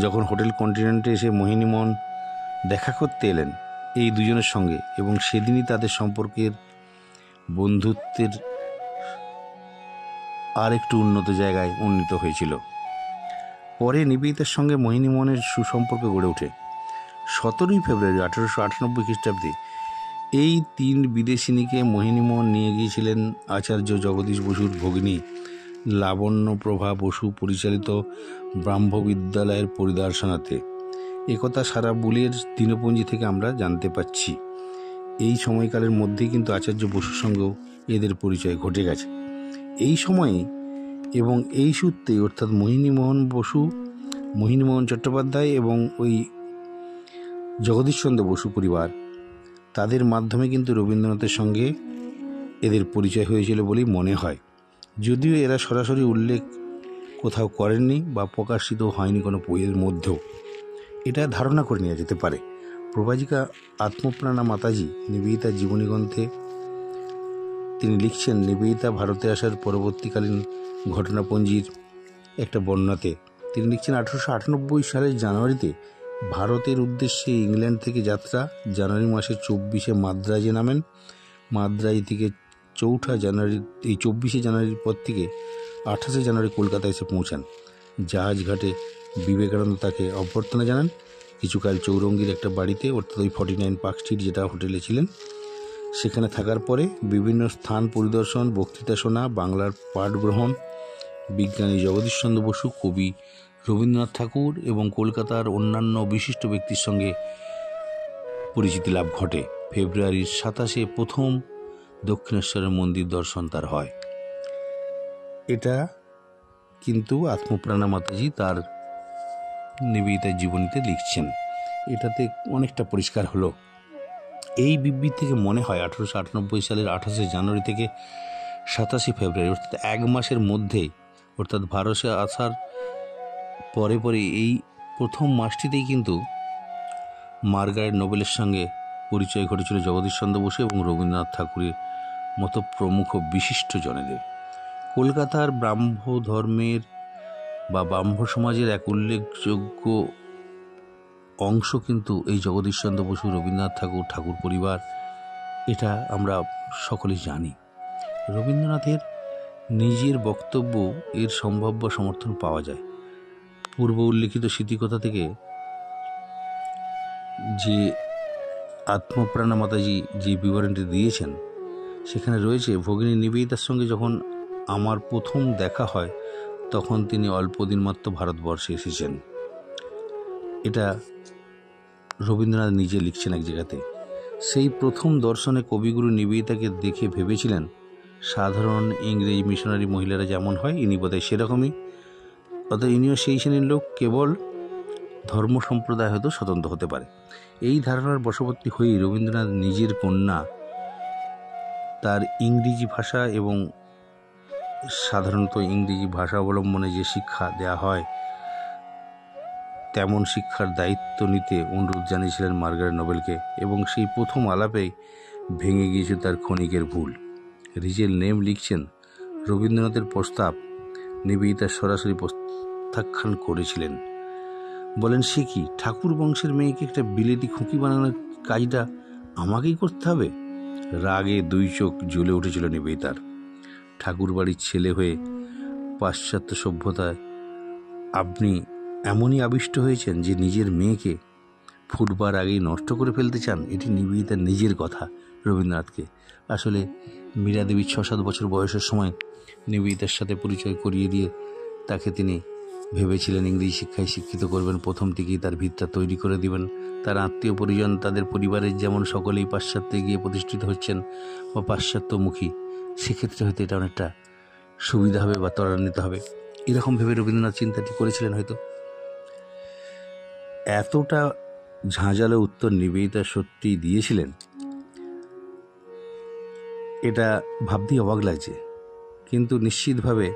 যখন হোটেল কন্টিনেন্টে এসে মোহিনীমোহন দেখা করতে এলেন এই দুজনের সঙ্গে, এবং সেদিনই তাদের সম্পর্কের বন্ধুত্বের আর একটু উন্নত জায়গায় উন্নীত হয়েছিল। পরে নিবেদিতার সঙ্গে মোহিনীমোহনের সুসম্পর্ক গড়ে ওঠে। 17 ফেব্রুয়ারি 1898 খ্রিস্টাব্দে এই 3 বিদেশিনীকে মোহিনীমোহন নিয়ে গিয়েছিলেন আচার্য জগদীশ বসুর ভগিনী লাবণ্য প্রভা বসু পরিচালিত ব্রাহ্ম বিদ্যালয়ের পরিদর্শনাতে। একথা সারা বুলের দিনপঞ্জি থেকে আমরা জানতে পাচ্ছি। এই সময়কালের মধ্যেই কিন্তু আচার্য বসুর সঙ্গেও এদের পরিচয় ঘটে গেছে। এই সময়ে এবং এই সূত্রে অর্থাৎ মোহিনীমোহন চট্টোপাধ্যায় এবং ওই জগদীশচন্দ্র বসু পরিবার, তাদের মাধ্যমে কিন্তু রবীন্দ্রনাথের সঙ্গে এদের পরিচয় হয়েছিল বলেই মনে হয়, যদিও এরা সরাসরি উল্লেখ কোথাও করেননি বা প্রকাশিত হয়নি কোনো বইয়ের মধ্যেও। এটা ধারণা করে নেওয়া যেতে পারে। প্রভাজিকা আত্মপ্রাণা মাতাজি নিবেদিতার জীবনী গ্রন্থে তিনি লিখছেন, নিবেদিতা ভারতে আসার পরবর্তীকালীন ঘটনাপঞ্জির একটা বর্ণনাতে তিনি লিখছেন, 1898 সালের জানুয়ারিতে ভারতের উদ্দেশ্যে ইংল্যান্ড থেকে যাত্রা। জানুয়ারি মাসের 24-এ মাদ্রাজে নামেন। মাদ্রাজ থেকে 4 জানুয়ারি, এই 24শে জানুয়ারির পর থেকে 28শে জানুয়ারি কলকাতায় এসে পৌঁছান। জাহাজ ঘাটে বিবেকানন্দ তাকে অভ্যর্থনা জানান। কিছুকাল চৌরঙ্গীর একটা বাড়িতে, অর্থাৎ ওই 49 পার্ক স্ট্রিট যেটা হোটেলে ছিলেন, সেখানে থাকার পরে বিভিন্ন স্থান পরিদর্শন, বক্তৃতা শোনা, বাংলার পাঠ গ্রহণ, বিজ্ঞানী জগদীশচন্দ্র বসু, কবি রবীন্দ্রনাথ ঠাকুর এবং কলকাতার অন্যান্য বিশিষ্ট ব্যক্তির সঙ্গে পরিচিতি লাভ ঘটে। ফেব্রুয়ারির 27-এ প্রথম দক্ষিণেশ্বরের মন্দির দর্শন তার হয়। এটা কিন্তু আত্মপ্রাণা মাতাজি তার নিবেদিতার জীবনীতে লিখছেন। এটাতে অনেকটা পরিষ্কার হলো এই বিবৃতি থেকে মনে হয় 1898 সালের 28শে জানুয়ারি থেকে 27শে ফেব্রুয়ারি, অর্থাৎ এক মাসের মধ্যেই, অর্থাৎ ভারতে আসার পরে পরে এই প্রথম মাসটিতেই কিন্তু মার্গারেট নোবেলের সঙ্গে পরিচয় ঘটেছিল জগদীশচন্দ্র বসু এবং রবীন্দ্রনাথ ঠাকুরের মতো প্রমুখ বিশিষ্ট জনেদের। কলকাতার ব্রাহ্ম ধর্মের বা ব্রাহ্ম সমাজের এক উল্লেখযোগ্য অংশ কিন্তু এই জগদীশচন্দ্র বসু, রবীন্দ্রনাথ ঠাকুর পরিবার, এটা আমরা সকলেই জানি। রবীন্দ্রনাথের নিজের বক্তব্য এর সম্ভাব্য সমর্থন পাওয়া যায়। পূর্ব উল্লেখিত স্মৃতিকথা থেকে যে আত্মপ্রাণা মাতাজি যে বিবরণটি দিয়েছেন সেখানে রয়েছে, ভগিনী নিবেদিতার সঙ্গে যখন আমার প্রথম দেখা হয় তখন তিনি অল্পদিন মাত্র ভারতবর্ষে এসেছেন। এটা রবীন্দ্রনাথ নিজে লিখছেন এক জায়গাতে। সেই প্রথম দর্শনে কবিগুরু নিবেদিতাকে দেখে ভেবেছিলেন সাধারণ ইংরেজি মিশনারি মহিলারা যেমন হয় ইনি বোধহয় সেরকমই, অর্থাৎ ইনিও সেই শ্রেণীর লোক, কেবল ধর্ম সম্প্রদায় হয়তো স্বতন্ত্র হতে পারে। এই ধারণার বশবর্তী হয়েই রবীন্দ্রনাথ নিজের কন্যা তার ইংরেজি ভাষা এবং সাধারণত ইংরেজি ভাষা অবলম্বনে যে শিক্ষা দেয়া হয় তেমন শিক্ষার দায়িত্ব নিতে অনুরোধ জানিয়েছিলেন মার্গারেট নোবেলকে, এবং সেই প্রথম আলাপেই ভেঙে গিয়েছে তার ক্ষণিকের ভুল। রিজেল নেম লিখছেন, রবীন্দ্রনাথের প্রস্তাব নিবেদিতা সরাসরি প্রত্যাখ্যান করেছিলেন। বলেন, সে কি, ঠাকুর বংশের মেয়েকে একটা বিলেতি খুঁকি বানানোর কাজটা আমাকেই করতে হবে? রাগে দুই চোখ জ্বলে উঠেছিল নিবেদিতার। ঠাকুর বাড়ির ছেলে হয়ে পাশ্চাত্য সভ্যতায় আপনি এমনই আবিষ্ট হয়েছেন যে নিজের মেয়েকে ফুটবার আগেই নষ্ট করে ফেলতে চান। এটি নিবেদিতার নিজের কথা রবীন্দ্রনাথকে। আসলে মীরা দেবী 6-7 বছর বয়সের সময় নিবেদিতার সাথে পরিচয় করিয়ে দিয়ে তাকে তিনি ভেবেছিলেন ইংরেজি শিক্ষায় শিক্ষিত করবেন, প্রথম থেকেই তার ভিতটা তৈরি করে দিবেন। তার আত্মীয় পরিজন, তাদের পরিবারের যেমন সকলেই পাশ্চাত্যে গিয়ে প্রতিষ্ঠিত হচ্ছেন বা পাশ্চাত্যমুখী, সেক্ষেত্রে হয়তো এটা অনেকটা সুবিধা হবে বা ত্বরান্বিত হবে, এরকম ভেবে রবীন্দ্রনাথ চিন্তাটি করেছিলেন হয়তো। এতটা ঝাঁঝালো উত্তর নিবেদিতা সত্যিই দিয়েছিলেন, এটা ভাবতেই অবাক লাগছে। কিন্তু নিশ্চিতভাবে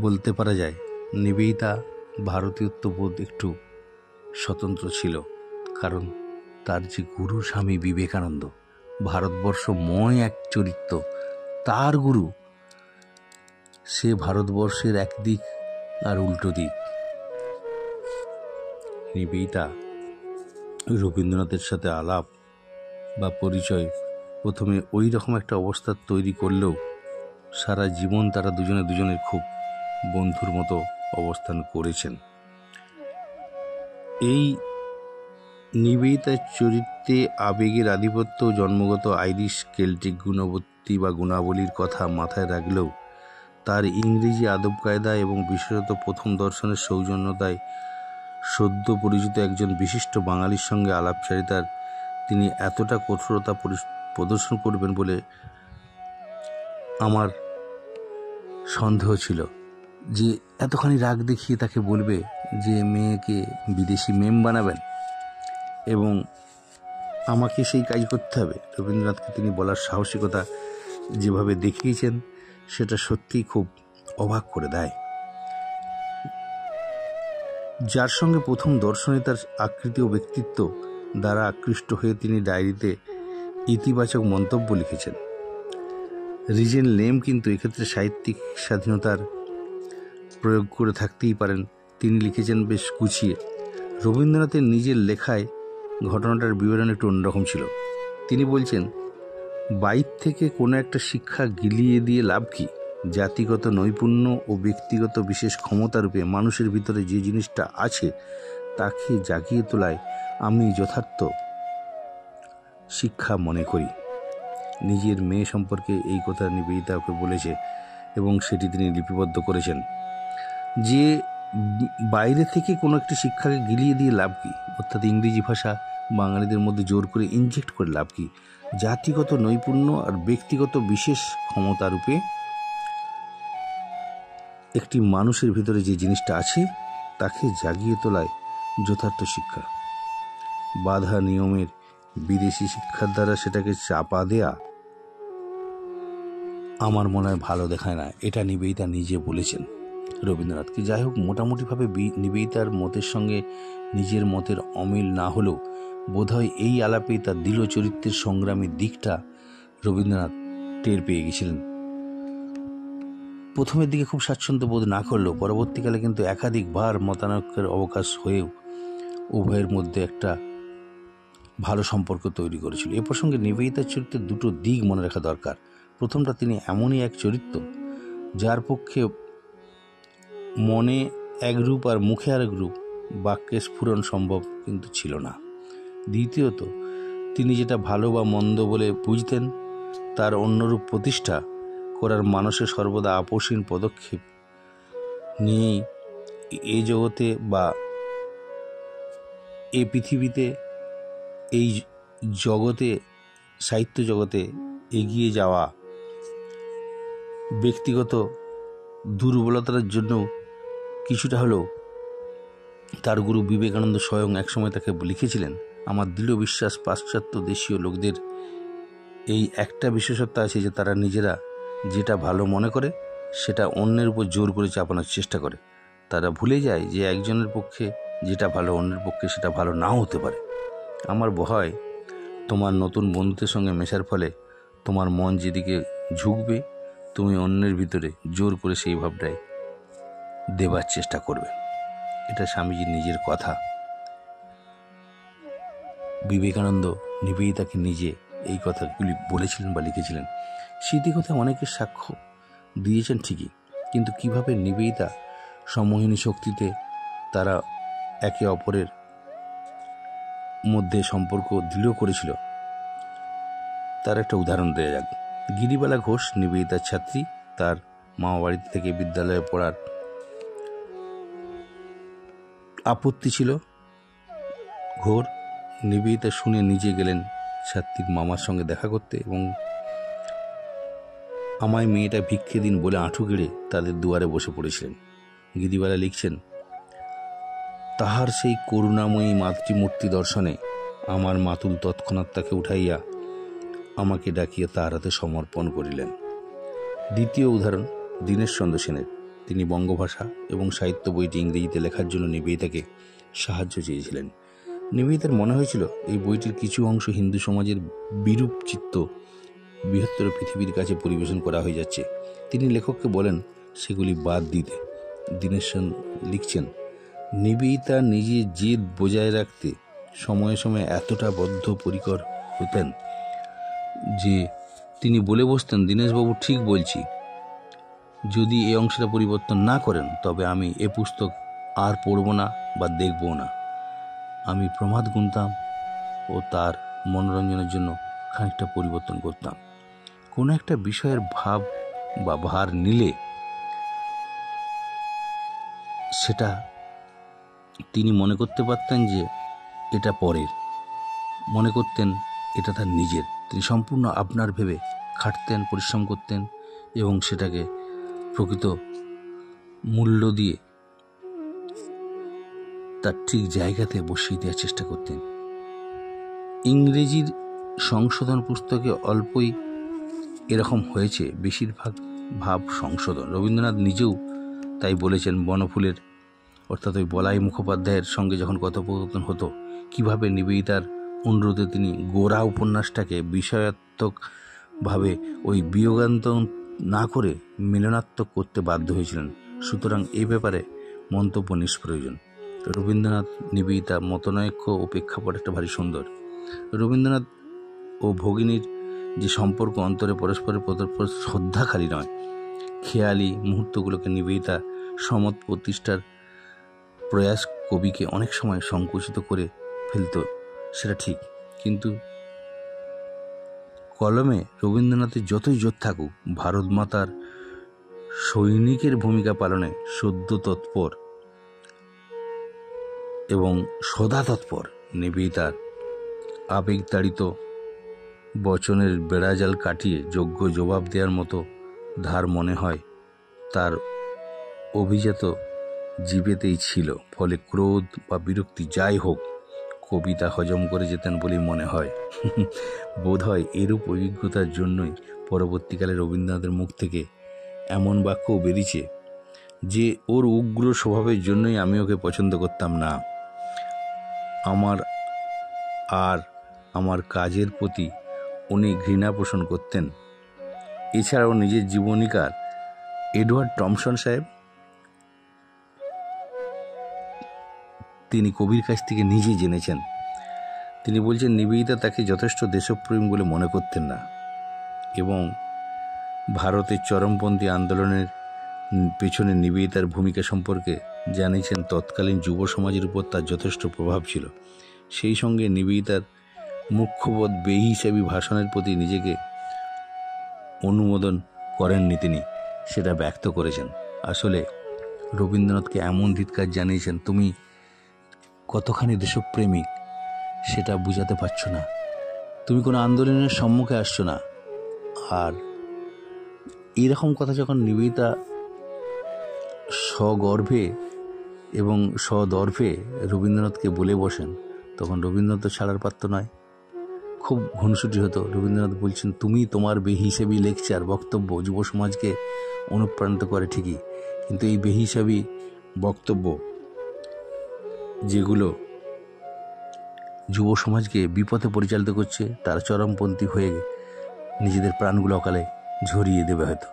বলতে পারা যায় নিবেদিতা ভারতীয়ত্ববোধ একটু স্বতন্ত্র ছিল, কারণ তার যে গুরু স্বামী বিবেকানন্দ, ভারতবর্ষময় এক চরিত্র, তার গুরু, সে ভারতবর্ষের একদিক আর উল্টো দিক। নিবেদিতা রবীন্দ্রনাথের সাথে আলাপ বা পরিচয় প্রথমে ওই রকম একটা অবস্থা তৈরি করলেও সারা জীবন তারা দুজনের খুব বন্ধুর মতো অবস্থান করেছেন। এই নিবেদিতার চরিত্রে আবেগের আধিপত্য, জন্মগত আইরিশ কেল্টিক গুণবর্তী বা গুণাবলীর কথা মাথায় রাখলেও তার ইংরেজি আদব কায়দা এবং বিশেষত প্রথম দর্শনের সৌজন্যতায় সদ্য পরিচিত একজন বিশিষ্ট বাঙালির সঙ্গে আলাপচারিতার তিনি এতটা কঠোরতা প্রদর্শন করবেন বলে আমার সন্দেহ ছিল, যে এতখানি রাগ দেখিয়ে তাকে বলবে যে মেয়েকে বিদেশি মেম বানাবেন এবং আমাকে সেই কাজ করতে হবে। রবীন্দ্রনাথকে তিনি বলার সাহসিকতা যেভাবে দেখিয়েছেন সেটা সত্যিই খুব অবাক করে দেয়। যার সঙ্গে প্রথম দর্শনে তার আকৃতি ও ব্যক্তিত্ব দ্বারা আকৃষ্ট হয়ে তিনি ডায়েরিতে ইতিবাচক মন্তব্য লিখেছেন। রিজেল নেম কিন্তু এক্ষেত্রে সাহিত্যিক স্বাধীনতার প্রয়োগ করে থাকতেই পারেন। তিনি লিখেছেন বেশ গুছিয়ে। রবীন্দ্রনাথের নিজের লেখায় ঘটনাটার বিবরণ একটু অন্যরকম ছিল। তিনি বলছেন, বাইর থেকে কোনো একটা শিক্ষা গিলিয়ে দিয়ে লাভ কি? জাতিগত নৈপুণ্য ও ব্যক্তিগত বিশেষ ক্ষমতারূপে মানুষের ভিতরে যে জিনিসটা আছে তাকে জাগিয়ে তোলায় আমি যথার্থ শিক্ষা মনে করি। নিজের মেয়ে সম্পর্কে এই কথা নিবেদিতাকে বলেছে এবং সেটি তিনি লিপিবদ্ধ করেছেন, যে বাইরে থেকে কোনো একটি শিক্ষাকে গিলিয়ে দিয়ে লাভ কি, অর্থাৎ ইংরেজি ভাষা বাঙালিদের মধ্যে জোর করে ইনজেক্ট করে লাভ কি? জাতিগত নৈপুণ্য আর ব্যক্তিগত বিশেষ ক্ষমতারূপে একটি মানুষের ভিতরে যে জিনিসটা আছে তাকে জাগিয়ে তোলায় যথার্থ শিক্ষা। বাধা নিয়মের বিদেশি শিক্ষার দ্বারা সেটাকে চাপা দেয়া আমার মনে হয় ভালো দেখায় না, এটা নিবেদিতা নিজে বলেছেন রবীন্দ্রনাথকে। যাই হোক, মোটামুটিভাবে নিবেদিতার মতের সঙ্গে নিজের মতের অমিল না হলেও বোধহয় এই আলাপেই তার দৃঢ় চরিত্রের সংগ্রামী দিকটা রবীন্দ্রনাথ টের পেয়ে গেছিলেন। প্রথমের দিকে খুব স্বাচ্ছন্দ্য বোধ না করলেও পরবর্তীকালে কিন্তু একাধিকবার মতানৈক্যের অবকাশ হয়েও উভয়ের মধ্যে একটা ভালো সম্পর্ক তৈরি করেছিল। এ প্রসঙ্গে নিবেদিতার চরিত্রের দুটো দিক মনে রাখা দরকার। প্রথমটা, তিনি এমনই এক চরিত্র যার পক্ষে মনে একরূপ আর মুখে আরেক রূপ বাক্যে স্ফুরণ সম্ভব কিন্তু ছিল না। দ্বিতীয়ত, তিনি যেটা ভালো বা মন্দ বলে বুঝতেন তার অন্যরূপ প্রতিষ্ঠা করার মানুষের সর্বদা আপোষহীন পদক্ষেপ নিয়েই এই জগতে বা এই পৃথিবীতে, এই জগতে, সাহিত্য জগতে এগিয়ে যাওয়া ব্যক্তিগত দুর্বলতার জন্য কিছুটা হলেও তার গুরু বিবেকানন্দ স্বয়ং একসময় তাকে লিখেছিলেন, আমার দৃঢ় বিশ্বাস পাশ্চাত্য দেশীয় লোকদের এই একটা বিশেষত্ব আছে যে তারা নিজেরা যেটা ভালো মনে করে সেটা অন্যের উপর জোর করে চাপানোর চেষ্টা করে। তারা ভুলে যায় যে একজনের পক্ষে যেটা ভালো অন্যের পক্ষে সেটা ভালো নাও হতে পারে। আমার ভয় তোমার নতুন বন্ধুদের সঙ্গে মেশার ফলে তোমার মন যেদিকে ঝুঁকবে তুমি অন্যের ভিতরে জোর করে সেই ভাবটাই দেবার চেষ্টা করবে। এটা স্বামীজির নিজের কথা। বিবেকানন্দ নিবেদিতাকে নিজে এই কথাগুলি বলেছিলেন বা লিখেছিলেন। স্মৃতিকথা অনেকের সাক্ষ্য দিয়েছেন ঠিকই, কিন্তু কিভাবে নিবেদিতা সম্মোহিনী শক্তিতে তারা একে অপরের মধ্যে সম্পর্ক দৃঢ় করেছিল তার একটা উদাহরণ দেওয়া যাক। গিরিবালা ঘোষ নিবেদিতার ছাত্রী। তার মামা বাড়ি থেকে বিদ্যালয়ে পড়ার আপত্তি ছিল ঘোর। নিবেদিতা শুনে নিজে গেলেন ছাত্রীর মামার সঙ্গে দেখা করতে এবং আমায় মেয়েটা ভিক্ষে দিন বলে আঁঠু গেড়ে তাদের দুয়ারে বসে পড়েছিলেন। গিরিবালা লিখছেন, তাহার সেই করুণাময়ী মাতৃমূর্তি দর্শনে আমার মাতুল তৎক্ষণাৎ তাকে উঠাইয়া আমাকে ডাকিয়া তাহার হাতে সমর্পণ করিলেন। দ্বিতীয় উদাহরণ দীনেশচন্দ্র সেনের। তিনি বঙ্গভাষা এবং সাহিত্য বইটি ইংরেজিতে লেখার জন্য নিবেদিতাকে সাহায্য চেয়েছিলেন। নিবেদিতার মনে হয়েছিল এই বইটির কিছু অংশ হিন্দু সমাজের বিরূপ চিত্ত বৃহত্তর পৃথিবীর কাছে পরিবেশন করা হয়ে যাচ্ছে। তিনি লেখককে বলেন সেগুলি বাদ দিতে। দীনেশচন্দ্র লিখছেন, নিবেদিতা নিজে জেদ বজায় রাখতে সময়ে সময়ে এতটা বদ্ধপরিকর হতেন যে তিনি বলে বসতেন, দীনেশবাবু ঠিক বলছি, যদি এই অংশটা পরিবর্তন না করেন তবে আমি এ পুস্তক আর পড়ব না বা দেখব না। আমি প্রমাদ গুনতাম ও তার মনোরঞ্জনের জন্য খানিকটা পরিবর্তন করতাম। কোনো একটা বিষয়ের ভাব বা ভার নিলে সেটা তিনি মনে করতে পারতেন যে এটা পরের, মনে করতেন এটা তার নিজের। তিনি সম্পূর্ণ আপনার ভেবে খাটতেন, পরিশ্রম করতেন এবং সেটাকে প্রকৃত মূল্য দিয়ে তার ঠিক জায়গাতে বসিয়ে দেওয়ার চেষ্টা করতেন। ইংরেজির সংশোধন পুস্তকে অল্পই এরকম হয়েছে, বেশিরভাগ ভাব সংশোধন। রবীন্দ্রনাথ নিজেও তাই বলেছেন। বনফুলের অর্থাৎ ওই বলাই মুখোপাধ্যায়ের সঙ্গে যখন কথোপকথন হতো, কিভাবে নিবেদিতার অনুরোধে তিনি গোরা উপন্যাসটাকে বিষয়াত্মকভাবে ওই বিয়োগান্তক না করে মিলনাত্মক করতে বাধ্য হয়েছিলেন। সুতরাং এই ব্যাপারে মন্তব্য নিষ্প্রয়োজন। রবীন্দ্রনাথ নিবেদিতা মতনৈক্য ও প্রেক্ষাপট একটা ভারী সুন্দর। রবীন্দ্রনাথ ও ভগিনীর যে সম্পর্ক অন্তরে পরস্পরের শ্রদ্ধা খালি নয়, খেয়ালি মুহূর্তগুলোকে নিবেদিতা সমত প্রতিষ্ঠার প্রয়াস কবিকে অনেক সময় সংকুচিত করে ফেলত, সেটা ঠিক। কিন্তু কলমে রবীন্দ্রনাথের যতই জোর থাকুক, ভারত মাতার সৈনিকের ভূমিকা পালনে সদ্য তৎপর এবং সদা তৎপর নিবেদিতার আবেগতাড়িত বচনের বেড়াজাল কাটিয়ে যোগ্য জবাব দেওয়ার মতো ধার মনে হয় তার অভিজাত জীবেতেই ছিল। ফলে ক্রোধ বা বিরক্তি যাই হোক, কবিতা হজম করে যেতেন বলেই মনে হয়। বোধ হয় এরূপ অভিজ্ঞতার জন্যই পরবর্তীকালে রবীন্দ্রনাথের মুখ থেকে এমন বাক্য বেরিয়েছে যে ওর উগ্র স্বভাবের জন্যই আমি ওকে পছন্দ করতাম না। আমার কাজের প্রতি উনি ঘৃণা পোষণ করতেন। এছাড়াও নিজের জীবনীকার এডওয়ার্ড টমসন সাহেব, তিনি কবির কাছ থেকে নিজে জেনেছেন। তিনি বলছেন নিবেদিতা তাকে যথেষ্ট দেশপ্রেম বলে মনে করতেন না এবং ভারতের চরমপন্থী আন্দোলনের পেছনে নিবেদিতার ভূমিকা সম্পর্কে জানিয়েছেন তৎকালীন যুব সমাজের উপর তার যথেষ্ট প্রভাব ছিল। সেই সঙ্গে নিবেদিতার মুখ্যপদ বেহিসাবি ভাষণের প্রতি নিজেকে অনুমোদন করেননি, তিনি সেটা ব্যক্ত করেছেন। আসলে রবীন্দ্রনাথকে এমন ধিক্কার জানিয়েছেন, তুমি কতখানি দেশপ্রেমিক সেটা বুঝাতে পারছো না, তুমি কোনো আন্দোলনের সম্মুখে আসছো না। আর এইরকম কথা যখন নিবেদিতা সগর্বে এবং সদর্ভে রবীন্দ্রনাথকে বলে বসেন, তখন রবীন্দ্রনাথ ছাড়ার পাত্র নয়, খুব ঘুনসুটি হতো। রবীন্দ্রনাথ বলছেন, তুমি তোমার বেহিসাবি লেকচার বক্তব্য যুব সমাজকে অনুপ্রাণিত করে ঠিকই, কিন্তু এই বেহিসাবি বক্তব্য যেগুলো যুব সমাজকে বিপথে পরিচালিত করছে, তারা চরমপন্থী হয়ে নিজেদের প্রাণগুলো অকালে ঝরিয়ে দেবে হয়তো,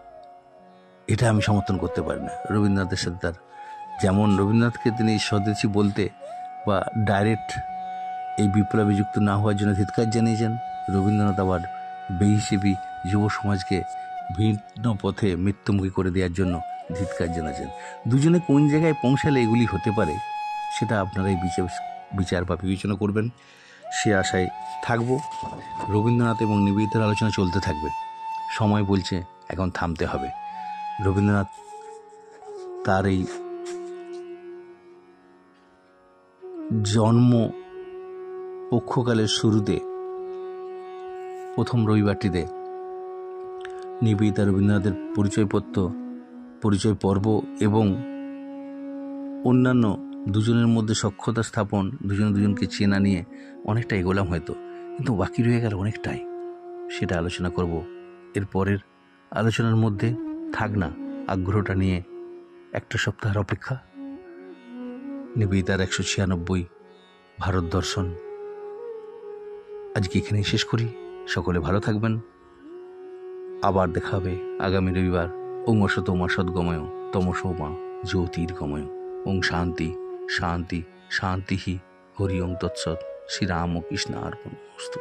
এটা আমি সমর্থন করতে পারি না। রবীন্দ্রনাথের সাথে তার, যেমন রবীন্দ্রনাথকে তিনি স্বদেশী বলতে বা ডাইরেক্ট এই বিপ্লবে যুক্ত না হওয়ার জন্য ধিক্কার জানিয়েছেন, রবীন্দ্রনাথ আবার বেহিসেবি যুব সমাজকে ভিন্ন পথে মৃত্যুমুখী করে দেওয়ার জন্য ধিক্কার জানিয়েছেন। দুজনে কোন জায়গায় পৌঁছালে এগুলি হতে পারে সেটা আপনারাই বিচার বা বিবেচনা করবেন, সে আশায় থাকব। রবীন্দ্রনাথ এবং নিবেদিতার আলোচনা চলতে থাকবে, সময় বলছে এখন থামতে হবে। রবীন্দ্রনাথ তার এই জন্ম পক্ষকালের শুরুতে প্রথম রবিবারটিতে নিবেদিতা রবীন্দ্রনাথের পরিচয় পর্ব এবং অন্যান্য দুজনের মধ্যে সখ্যতা স্থাপন, দুজনকে চেনা নিয়ে অনেকটা এগোলাম হয়তো, কিন্তু বাকি রয়ে গেল অনেকটাই, সেটা আলোচনা করব এর পরের আলোচনার মধ্যে। থাক না আগ্রহটা নিয়ে একটা সপ্তাহের অপেক্ষা। নিবেদিতার 196 ভারত দর্শন আজকে এখানেই শেষ করি। সকলে ভালো থাকবেন, আবার দেখা হবে আগামী রবিবার। ওং অসতমা সদ্গময় তমসোমা জ্যোতির্গময়। ওং শান্তি শান্তি শান্তি হরি ওং তৎসৎ। শ্রীরামকৃষ্ণ অর্পণমস্তু।